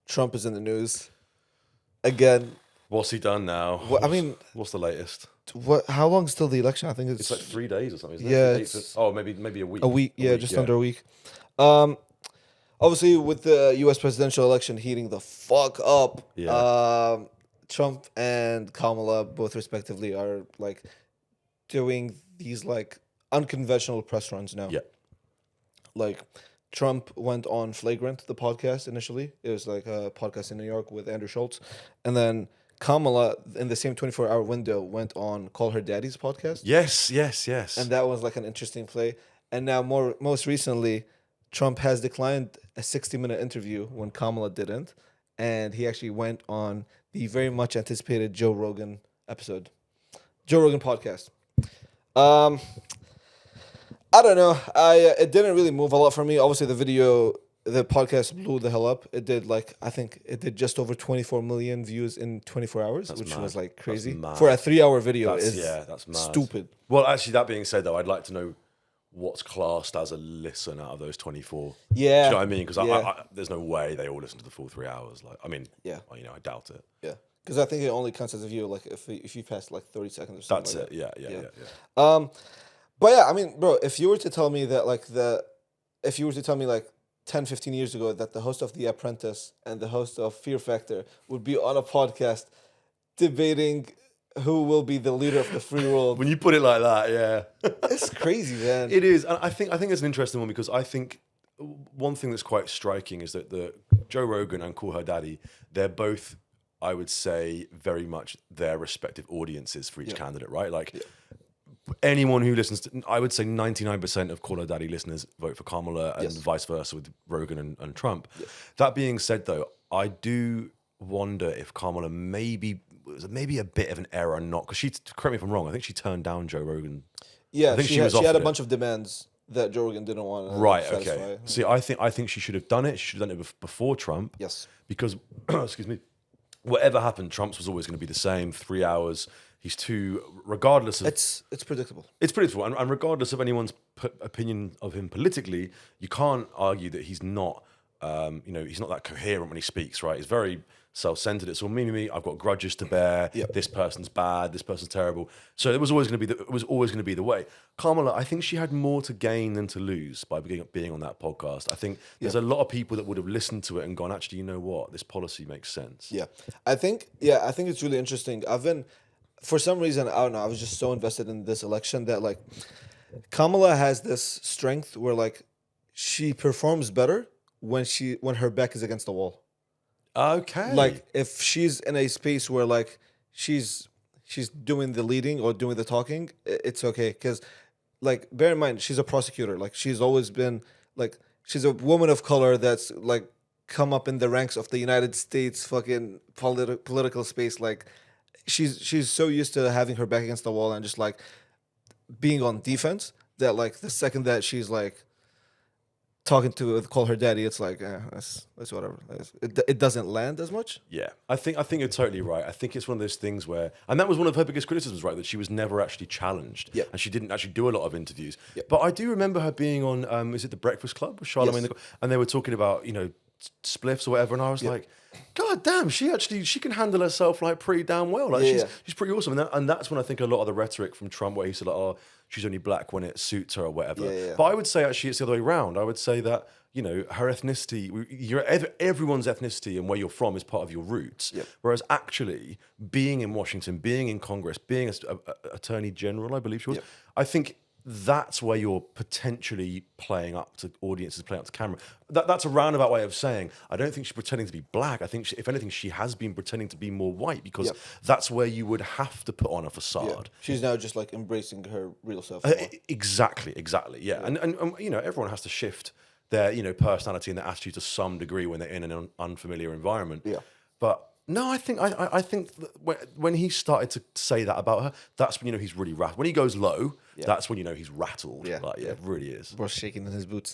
Trump is in the news again. What's he done now? I mean, what's the latest? How long's till the election? I think It's like 3 days or something. Isn't Yeah, it? Maybe a week. a week. Yeah, just under a week. Obviously, with the U.S. presidential election heating the fuck up, Trump and Kamala, both respectively, are like doing these like unconventional press runs now. Yeah. Like Trump went on Flagrant, the podcast initially. It was like a podcast in New York with Andrew Schultz, and then Kamala, in the same 24-hour window, went on Call Her Daddy's podcast. Yes. And that was like an interesting play. And now, most recently, Trump has declined a 60-minute interview when Kamala didn't. And he actually went on the very much anticipated Joe Rogan podcast. I don't know. It didn't really move a lot for me. Obviously, the podcast blew the hell up. I think it did just over 24 million views in 24 hours, which was like crazy. For a 3-hour video, that's mad. Stupid. Well, actually, that being said, though, I'd like to know what's classed as a listen out of those 24. Yeah. Do you know what I mean? Because there's no way they all listen to the full 3 hours. Like, I mean, yeah. Well, I doubt it. Yeah. Because I think it only counts as a view like if you pass like 30 seconds or something. That's it. Yeah. Yeah. But yeah, I mean, bro, if you were to tell me that like 10, 15 years ago that the host of The Apprentice and the host of Fear Factor would be on a podcast debating who will be the leader of the free world. When you put it like that, yeah. It's crazy, man. It is. And I think it's an interesting one because I think one thing that's quite striking is that the Joe Rogan and Call Her Daddy, they're both, I would say, very much their respective audiences for each candidate, right? Like anyone who listens to, I would say 99% of Call Her Daddy listeners vote for Kamala and vice versa with Rogan and Trump. Yeah. That being said, though, I do wonder if Kamala was maybe a bit of an error not, because correct me if I'm wrong, I think she turned down Joe Rogan. Yeah, I think she had a bunch of demands that Joe Rogan didn't want to satisfy. Okay. See, I think she should have done it. She should have done it before Trump. Yes. Because, excuse me, whatever happened, Trump's was always going to be the same, 3 hours. He's regardless of... It's predictable. It's predictable. And regardless of anyone's opinion of him politically, you can't argue that he's not, he's not that coherent when he speaks, right? He's very self-centered. It's all me. I've got grudges to bear. Yep. This person's bad. This person's terrible. So it was always going to be the way. Kamala, I think she had more to gain than to lose by being on that podcast. I think there's a lot of people that would have listened to it and gone, actually, you know what? This policy makes sense. Yeah. I think it's really interesting. For some reason, I don't know, I was just so invested in this election that like Kamala has this strength where like she performs better when her back is against the wall. Okay. Like if she's in a space where like she's doing the leading or doing the talking, it's okay. Because like bear in mind, she's a prosecutor. Like she's always been like, she's a woman of color that's like come up in the ranks of the United States fucking political space. Like she's so used to having her back against the wall and just like being on defense that like the second that she's like talking to Call Her Daddy, it's like that's whatever. It doesn't land as much. Yeah, I think you're totally right. I think it's one of those things where, and that was one of her biggest criticisms, right? That she was never actually challenged, and she didn't actually do a lot of interviews. But I do remember her being on, is it The Breakfast Club with Charlamagne? And they were talking about spliffs or whatever, and I was like, God damn, she can handle herself like pretty damn well. Like she's pretty awesome. And that's when I think a lot of the rhetoric from Trump, where he said like, oh, she's only black when it suits her or whatever. But I would say actually it's the other way around. I would say that her ethnicity, everyone's ethnicity and where you're from is part of your roots. Whereas actually being in Washington, being in Congress, being an attorney general, I believe she was, I think that's where you're potentially playing up to audiences, playing up to camera. That's a roundabout way of saying I don't think she's pretending to be black. I think, if anything, she has been pretending to be more white because that's where you would have to put on a facade. She's now just like embracing her real self. Exactly. Yeah. And everyone has to shift their personality and their attitude to some degree when they're in an unfamiliar environment. Yeah. But no, I think when he started to say that about her, that's when he's really rattled. When he goes low, that's when he's rattled. Yeah, it really is. Bro, shaking in his boots.